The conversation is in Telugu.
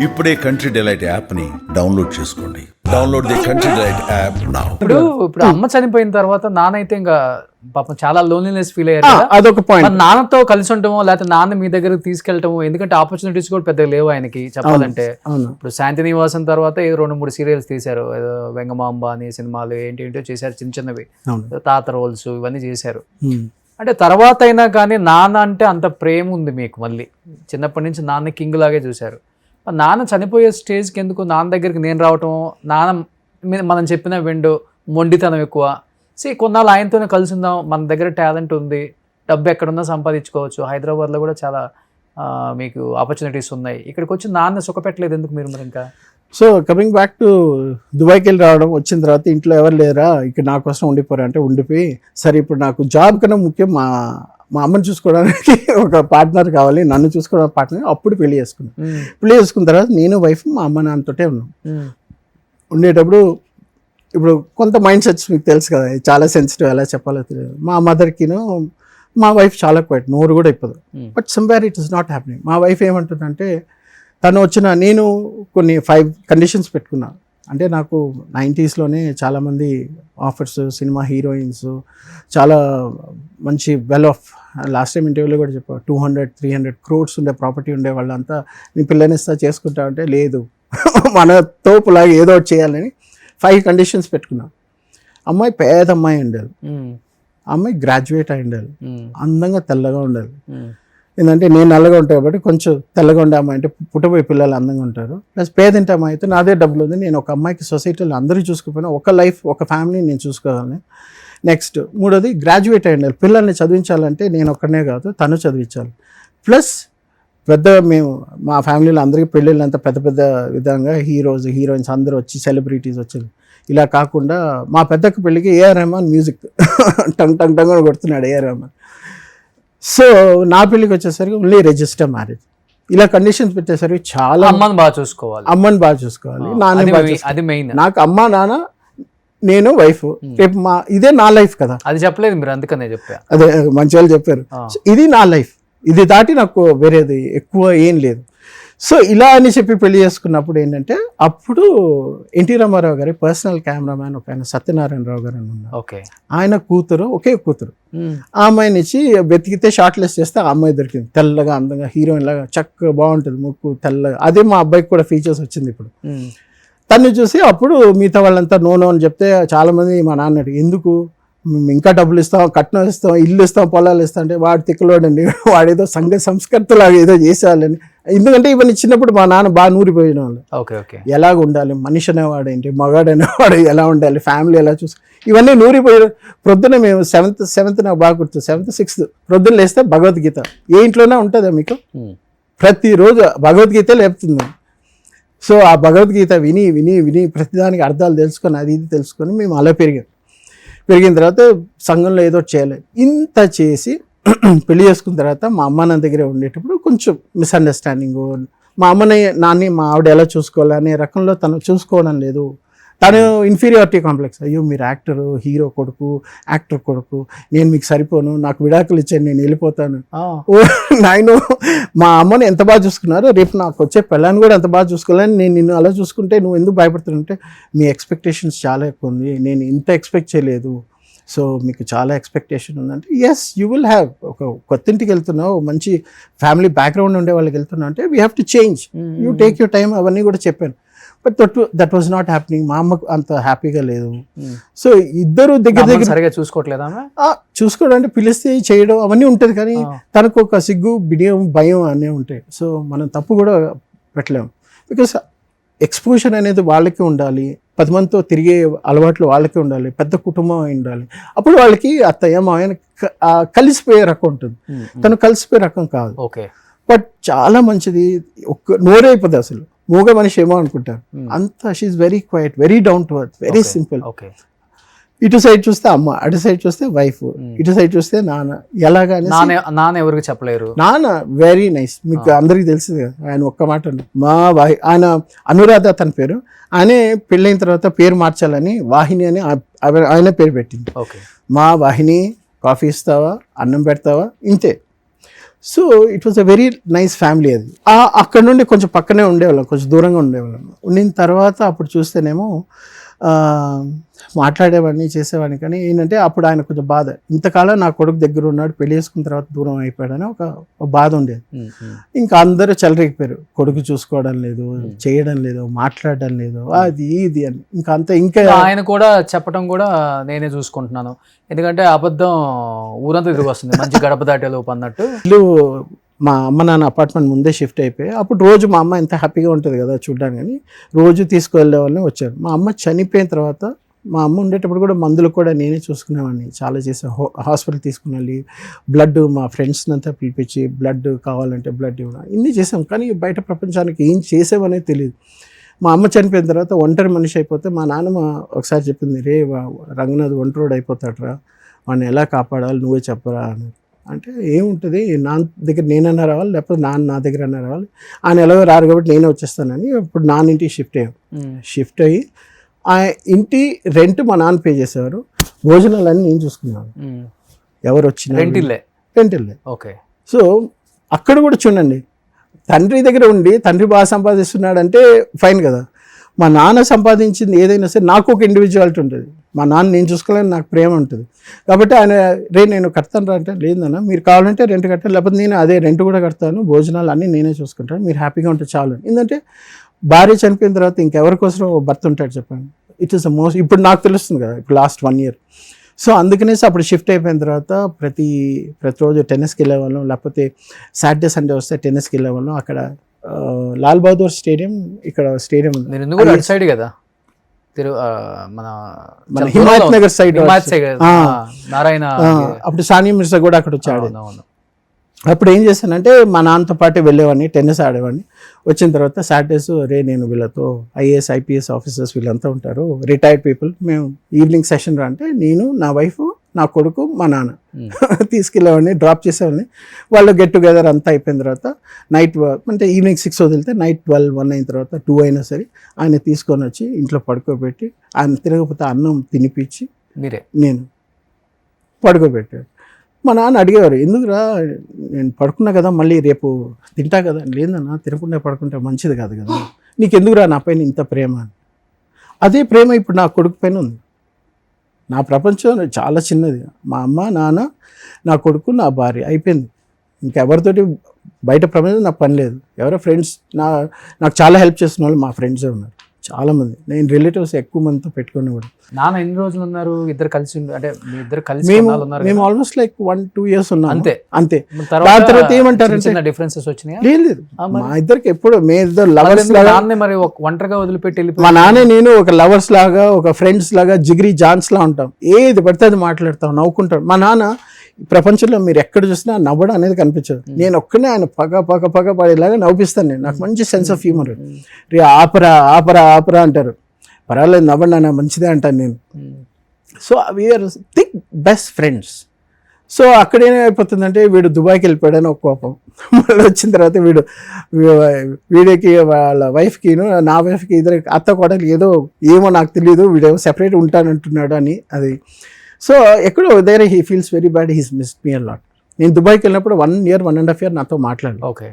ఇప్పుడే కంట్రీ డిలైట్ యాప్ ని డౌన్లోడ్ చేసుకోండి. Download the country delight app now. ఇప్పుడు అమ్మ చనిపోయిన తర్వాత నాన్న అయితే ఇంకా పాపం చాలా లోన్లీనెస్ ఫీల్ అయ్యారు కదా. అదొక పాయింట్. మరి నాన్నతో కలిసి ఉండటమో లేకపోతే నాన్న మీ దగ్గరకు తీసుకెళ్ళటమో, ఎందుకంటే ఆపర్చునిటీస్ కూడా పెద్దగా లేవు ఆయనకి చెప్పాలంటే. ఇప్పుడు శాంతి నివాసం తర్వాత ఏదో 2-3 సీరియల్స్ తీశారు, ఏదో వెంగమాంబ అని సినిమాలు ఏంటో చేశారు, చిన్న చిన్నవి తాత రోల్స్ ఇవన్నీ చేశారు. అంటే తర్వాత అయినా కానీ నాన్న అంటే అంత ప్రేమ ఉంది మీకు, మళ్ళీ చిన్నప్పటి నుంచి నాన్న కింగ్ లాగే చూశారు. నాన్న చనిపోయే స్టేజ్కి ఎందుకు నాన్న దగ్గరికి నేను రావటం, నాన్న మనం చెప్పిన విండో మొండితనం ఎక్కువ, కొన్నాళ్ళు ఆయనతోనే కలిసి ఉందాం, మన దగ్గర టాలెంట్ ఉంది, డబ్బు ఎక్కడున్నా సంపాదించుకోవచ్చు, హైదరాబాద్లో కూడా చాలా మీకు ఆపర్చునిటీస్ ఉన్నాయి, ఇక్కడికి వచ్చి నాన్న సుఖపెట్టలేదు ఎందుకు మీరు మరి ఇంకా? సో కమింగ్ బ్యాక్ టు దుబాయ్కి వెళ్ళి రావడం, వచ్చిన తర్వాత ఇంట్లో ఎవరు లేరా, ఇక్కడ నా కోసం ఉండిపోరా అంటే ఉండిపోయి, సరే ఇప్పుడు నాకు జాబ్ కన్నా ముఖ్యం మా అమ్మని చూసుకోవడానికి ఒక పార్ట్నర్ కావాలి, నన్ను చూసుకోవడానికి పార్ట్నర్, అప్పుడు పెళ్లి చేసుకున్నాను. పెళ్లి చేసుకున్న తర్వాత నేను వైఫ్ మా అమ్మ నాన్నతోటే ఉన్నాం. ఉండేటప్పుడు ఇప్పుడు కొంత మైండ్ సెట్స్ మీకు తెలుసు కదా, చాలా సెన్సిటివ్, ఎలా చెప్పాలో తెలియదు. మా మదర్కిను మా వైఫ్ చాలా క్వైట్, నోరు కూడా ఇప్పదు. But somewhere it is not happening. మా వైఫ్ ఏమంటుందంటే, తను నేను కొన్ని 5 కండిషన్స్ పెట్టుకున్నాను. అంటే నాకు 90sలోనే చాలామంది ఆఫర్స్, సినిమా హీరోయిన్స్, చాలా మంచి వెల్ ఆఫ్, లాస్ట్ టైం ఇంటర్వ్యూలో కూడా చెప్పాను, 200-300 crores ఉండే ప్రాపర్టీ ఉండే వాళ్ళంతా నీ పిల్లనిస్తా చేసుకుంటా అంటే లేదు, మన తోపులాగా ఏదో ఒకటి చేయాలని 5 కండిషన్స్ పెట్టుకున్నాను. అమ్మాయి పేద అమ్మాయి ఉండాలి, అమ్మాయి గ్రాడ్యుయేట్ అయి ఉండాలి, అందంగా తెల్లగా ఉండాలి. ఏంటంటే నేను నల్లగా ఉంటాయి కాబట్టి కొంచెం తెల్లగా ఉండే అమ్మాయి అంటే పుట్టబోయే పిల్లలు అందంగా ఉంటారు. ప్లస్ పేదింటి అమ్మాయి అయితే నాదే డబ్బులు ఉంది, నేను ఒక అమ్మాయికి సొసైటీలో అందరూ చూసుకోకపోయినా ఒక లైఫ్, ఒక ఫ్యామిలీ నేను చూసుకోవాలని. నెక్స్ట్ 3వది గ్రాడ్యుయేట్ అయి ఉండాలి. పిల్లల్ని చదివించాలంటే నేను ఒక్కడనే కాదు, తను చదివించాలి. ప్లస్ మేము మా ఫ్యామిలీలో అందరికీ పెళ్ళిళ్ళు అంతా పెద్ద పెద్ద విధంగా హీరోస్, హీరోయిన్స్ అందరూ వచ్చి, సెలబ్రిటీస్ వచ్చారు. ఇలా కాకుండా మా పెద్దక్క పెళ్ళికి ఏఆర్ రెహమాన్ మ్యూజిక్ టంగ్ టంగ్ టంగ్ అని కొడుతున్నాడు ఏఆర్ రెహమాన్. సో నా పెళ్ళికి వచ్చేసరికి ఓన్లీ రిజిస్టర్ మ్యారేజ్. ఇలా కండిషన్స్ పెట్టేసరికి చాలా అమ్మని బాగా చూసుకోవాలి, నాన్న మెయిన్. నాకు అమ్మ నాన్న, నేను వైఫ్, రేపు ఇదే నా లైఫ్ కదా. అది చెప్పలేదు మీరు, అందుకనే చెప్పా. అదే మంచి వాళ్ళు చెప్పారు, ఇది నా లైఫ్, ఇది దాటి నాకు వేరేది ఎక్కువ ఏం లేదు. సో ఇలా అని చెప్పి పెళ్లి చేసుకున్నప్పుడు ఏంటంటే, అప్పుడు ఎన్టీ రామారావు గారి పర్సనల్ కెమెరామ్యాన్ ఒక ఆయన సత్యనారాయణరావు గారు అని ఉన్నారు. ఆయన కూతురు, ఒకే కూతురు, ఆ అమ్మాయిని ఇచ్చి వెతికితే షార్ట్ లిస్ట్ చేస్తే ఆ అమ్మాయి దొరికింది. తెల్లగా, అందంగా, హీరోయిన్ లాగా, చక్కగా బాగుంటుంది, ముక్కు తెల్లగా. అదే మా అబ్బాయికి కూడా ఫీచర్స్ వచ్చింది ఇప్పుడు. తను చూసి అప్పుడు మిగతా వాళ్ళంతా నో అని చెప్తే చాలామంది మా నాన్న ఎందుకు ఇంకా డబ్బులు ఇస్తాం, కట్నం ఇస్తాం, ఇల్లు ఇస్తాం, పొలాలు ఇస్తాం అంటే వాడు తిక్కలోడండి, వాడేదో సంఘ సంస్కృతిలాగా ఏదో చేసేవాళ్ళని. ఎందుకంటే ఇవన్నీ చిన్నప్పుడు మా నాన్న బాగా నూరిపోయిన వాళ్ళు. ఎలాగ ఉండాలి, మనిషి అనేవాడు ఏంటి, మగాడు అనేవాడు ఎలా ఉండాలి, ఫ్యామిలీ ఎలా ఇవన్నీ నూరిపోయారు. ప్రొద్దున మేము సెవెంత్ నాకు బాగా గుర్తు, 7th 6th ప్రొద్దున లేస్తే భగవద్గీత ఏ ఇంట్లోనే ఉంటుందా మీకు, ప్రతిరోజు భగవద్గీత లేపుతుంది. సో ఆ భగవద్గీత విని విని విని ప్రతిదానికి అర్థాలు తెలుసుకొని, అది ఇది తెలుసుకొని మేము అలా పెరిగిన తర్వాత సంఘంలో ఏదో చేయాలి. ఇంత చేసి పెళ్లి చేసుకున్న తర్వాత మా అమ్మ నాన్న దగ్గరే ఉండేటప్పుడు కొంచెం మిస్అండర్స్టాండింగ్, మా అమ్మని నాన్ని మా ఆవిడ ఎలా చూసుకోవాలి అనే రకంలో తను చూసుకోవడం లేదు. తను ఇన్ఫీరియారిటీ కాంప్లెక్స్, అయ్యో మీరు యాక్టర్, హీరో కొడుకు, యాక్టర్ కొడుకు, నేను మీకు సరిపోను, నాకు విడాకులు ఇచ్చాను, నేను వెళ్ళిపోతాను. నాయన మా అమ్మని ఎంత బాగా చూసుకున్నారో రేపు నాకు వచ్చే పిల్లని కూడా ఎంత బాగా చూసుకోవాలని, నేను నిన్ను అలా చూసుకుంటే నువ్వు ఎందుకు భయపడుతుంటే, మీ ఎక్స్పెక్టేషన్స్ చాలా ఎక్కువ ఉంది, నేను ఇంత ఎక్స్పెక్ట్ చేయలేదు, సో మీకు చాలా ఎక్స్పెక్టేషన్ ఉందంటే, ఎస్ యూ విల్ హ్యావ్. ఒక కొత్త ఇంటికి వెళ్తున్నావు, మంచి ఫ్యామిలీ బ్యాక్గ్రౌండ్ ఉండే వాళ్ళకి వెళ్తున్నావు అంటే we have to change, you take your time, అవన్నీ కూడా చెప్పాను. But that was not happening. మా అమ్మకు అంత హ్యాపీగా లేదు. సో ఇద్దరు దగ్గర చూసుకోవడం అంటే పిలిస్తే చేయడం అవన్నీ ఉంటుంది, కానీ తనకు ఒక సిగ్గు, బిడియం, భయం అన్నీ ఉంటాయి. సో మనం తప్పు కూడా పెట్టలేము, బికాస్ ఎక్స్పోజర్ అనేది వాళ్ళకి ఉండాలి, 10 మందితో తిరిగే అలవాట్లు వాళ్ళకి ఉండాలి, పెద్ద కుటుంబం ఉండాలి. అప్పుడు వాళ్ళకి అత్తయ్య మాయన కలిసిపోయే రకం ఉంటుంది. తను కలిసిపోయే రకం కాదు. బట్ చాలా మంచిది, ఒక్క నోరే అయిపోద్ది అసలు, మూగ మనిషి ఏమో అనుకుంటారు, అంతా she very quiet, very down to earth, very simple. ఇటు సైడ్ చూస్తే అమ్మ, అటు సైడ్ చూస్తే వైఫ్, ఇటు సైడ్ చూస్తే నాన్న. ఎలాగానే నాన్న ఎవరికి చెప్పలేరు, నాన్న వెరీ నైస్, మీకు అందరికి తెలిసింది కదా. ఆయన ఒక్క మాట మా ఆయన అనురాధ తన పేరు, ఆయనే పెళ్ళైన తర్వాత పేరు మార్చాలని వాహిని అని ఆయన పేరు పెట్టింది. మా వాహిని, కాఫీ ఇస్తావా, అన్నం పెడతావా, ఇంతే. So it was a very nice family అది. అక్కడ నుండి కొంచెం పక్కనే ఉండేవాళ్ళం, కొంచెం దూరంగా ఉండేవాళ్ళం. ఉండిన తర్వాత అప్పుడు చూస్తేనేమో మాట్లాడేవాడిని, చేసేవాడిని. కానీ ఏంటంటే అప్పుడు ఆయన కొంచెం బాధ, ఇంతకాలం నా కొడుకు దగ్గర ఉన్నాడు, పెళ్లి చేసుకున్న తర్వాత దూరం అయిపోయాడని ఒక బాధ ఉండేది. ఇంకా అందరూ చెలరేగిపోయారు, కొడుకు చూసుకోవడం లేదు, చేయడం లేదు, మాట్లాడడం లేదు, అది ఇది అని. ఇంకా అంత ఇంకా ఆయన కూడా చెప్పడం కూడా నేనే చూసుకుంటున్నాను, ఎందుకంటే అబద్ధం ఊరంతా తిరిగి వస్తుంది, మంచి గడప దాటే లోపు అన్నట్టు. ఇల్లు మా అమ్మ నాన్న అపార్ట్మెంట్ ముందే షిఫ్ట్ అయిపోయి, అప్పుడు రోజు మా అమ్మ ఎంత హ్యాపీగా ఉంటుంది కదా చూడడానికి, కానీ రోజు తీసుకువెళ్ళే వాళ్ళని వచ్చారు. మా అమ్మ చనిపోయిన తర్వాత మా అమ్మ ఉండేటప్పుడు కూడా మందులు కూడా నేనే చూసుకునేవాడిని, చాలా చేసాను. హాస్పిటల్ తీసుకుని వెళ్ళి బ్లడ్, మా ఫ్రెండ్స్ని అంతా పిలిపించి బ్లడ్ కావాలంటే బ్లడ్ ఇవ్వడం, ఇన్ని చేసాం. కానీ బయట ప్రపంచానికి ఏం చేసామనేది తెలియదు. మా అమ్మ చనిపోయిన తర్వాత ఒంటరి మనిషి అయిపోతే మా నాన్నమ్మ ఒకసారి చెప్పింది, రే రంగనాథ్ ఒంటరోడు అయిపోతాడరా, వాడిని ఎలా కాపాడాలి నువ్వే చెప్పరా అని. అంటే ఏముంటుంది, నా దగ్గర నేనన్నా రావాలి, లేకపోతే నా దగ్గర అన్నా రావాలి, ఆయన ఎలాగో రారు కాబట్టి నేనే వచ్చేస్తానని ఇప్పుడు నాన్న ఇంటికి షిఫ్ట్ అయ్యాం. షిఫ్ట్ అయ్యి ఆ ఇంటి రెంట్ మా నాన్న పే చేసేవారు, భోజనాలన్నీ నేను చూసుకున్నాను. ఎవరు వచ్చినా రెంటిల్లే. ఓకే. సో అక్కడ కూడా చూడండి, తండ్రి దగ్గర ఉండి తండ్రి బాగా సంపాదిస్తున్నాడంటే ఫైన్ కదా. మా నాన్న సంపాదించింది ఏదైనా సరే నాకు ఒక ఇండివిజువాలిటీ ఉంటుంది. మా నాన్న నేను చూసుకోవాలని నాకు ప్రేమ ఉంటుంది. కాబట్టి ఆయన నేను కడతాను రా అంటే, లేదన్నా మీరు కావాలంటే రెంట్ కట్టాలి, లేకపోతే నేను అదే రెంట్ కూడా కడతాను, భోజనాలు అన్నీ నేనే చూసుకుంటాను, మీరు హ్యాపీగా ఉంటే చాలు. ఎందుకంటే భార్య చనిపోయిన తర్వాత ఇంకెవరి కోసం భర్త ఉంటాడు చెప్పండి. ఇట్ ఈస్ ద మోస్ట్, ఇప్పుడు నాకు తెలుస్తుంది కదా, ఇప్పుడు లాస్ట్ 1 year. సో అందుకనేసి అప్పుడు షిఫ్ట్ అయిపోయిన తర్వాత ప్రతిరోజు టెన్నిస్కి వెళ్ళేవాళ్ళం, లేకపోతే సాటర్డే సండే వస్తే టెన్నిస్కి వెళ్ళేవాళ్ళం. అక్కడ లాల్ బహదూర్ స్టేడియం, ఇక్కడ స్టేడియం ఉంది సైడ్ కదా, మన హిమాయత్ నగర్ సైడ్, నారాయణ. అప్పుడు సానియా మిర్జా కూడా అక్కడ వచ్చాడు. అప్పుడు ఏం చేశానంటే మా నాన్నతో పాటు వెళ్ళేవాడిని, టెన్నిస్ ఆడేవాడిని. వచ్చిన తర్వాత సాటర్డేస్ నేను వీళ్ళతో ఐఏఎస్ ఐపీఎస్ ఆఫీసర్స్ వీళ్ళంతా ఉంటారు, రిటైర్డ్ పీపుల్, మేము ఈవినింగ్ సెషన్ రా అంటే నేను, నా వైఫ్, నా కొడుకు, మా నాన్న తీసుకెళ్ళేవాడిని, డ్రాప్ చేసేవాడిని. వాళ్ళు గెట్ టుగెదర్ అంతా అయిపోయిన తర్వాత నైట్ అంటే ఈవినింగ్ 6 వదిలితే నైట్ 12, 1 అయిన తర్వాత 2 అయినా సరే ఆయన తీసుకొని వచ్చి ఇంట్లో పడుకోబెట్టి, ఆయన తిరగకపోతే అన్నం తినిపించి నేను పడుకోబెట్టాడు. మా నాన్న అడిగేవారు, ఎందుకురా నేను పడుకున్నా కదా మళ్ళీ రేపు తింటా కదా. లేదన్నా, తినకుండా పడుకుంటే మంచిది కాదు కదా, నీకు ఎందుకురా నా పైన ఇంత ప్రేమ అని. అదే ప్రేమ ఇప్పుడు నా కొడుకు పైన ఉంది. నా ప్రపంచం చాలా చిన్నది, మా అమ్మ, నాన్న, నా కొడుకు, నా భార్య, అయిపోయింది. ఇంకెవరితోటి బయట ప్రపంచం నాకు పని లేదు. ఎవరో ఫ్రెండ్స్, నాకు చాలా హెల్ప్ చేస్తున్న వాళ్ళు మా ఫ్రెండ్సే ఉన్నారు చాలామంది. నేను రిలేటివ్స్ ఎక్కువ మందితో పెట్టుకుని కూడా. నాన్న ఎన్ని రోజులు ఉన్నారు ఇద్దరు కలిసి? అంటే మీ ఇద్దరు కలిసి మేము ఆల్మోస్ట్ లైక్ 1-2 years ఉన్నాం అంతే. దాని తర్వాత ఏమంటారంటే డిఫరెన్సెస్ వచ్చినాయి. లేదు, మా ఇద్దరికి ఎప్పుడు మేము ఇద్దరు లవర్స్ లాగా, మరి ఒంటరిగా వదిలిపెట్టి మా నాన్న నేను ఒక లవర్స్ లాగా, ఒక ఫ్రెండ్స్ లాగా, జిగిరి జాన్స్ లా ఉంటాం. ఏది పడితే అది మాట్లాడతాం, నవ్వుకుంటాం. మా నాన్న ప్రపంచంలో మీరు ఎక్కడ చూసినా నవ్వడం అనేది కనిపించదు. నేను ఒక్కనే ఆయన పగ పడేలాగా నవ్విస్తాను. నేను, నాకు మంచి సెన్స్ ఆఫ్ హ్యూమర్. రే ఆపరా ఆపరా ఆపరా అంటారు, పర్వాలేదు నవ్వండి అన్న, మంచిదే అంటాను నేను. So we are thick best friends. So అక్కడ ఏమైపోతుందంటే వీడు దుబాయ్కి వెళ్ళిపోయాడని ఒక కోపం, మళ్ళీ వచ్చిన తర్వాత వీడికి వాళ్ళ వైఫ్కి, నా వైఫ్కి, ఇద్దరు అత్త కోడలు ఏమో నాకు తెలియదు, వీడేమో సెపరేట్ ఉంటానంటున్నాడు అని. అది సో ఎక్కడో దగ్గర he feels very bad, he's missed me a lot. నేను దుబాయ్కి వెళ్ళినప్పుడు 1 year 1.5 year నాతో మాట్లాడాను. ఓకే.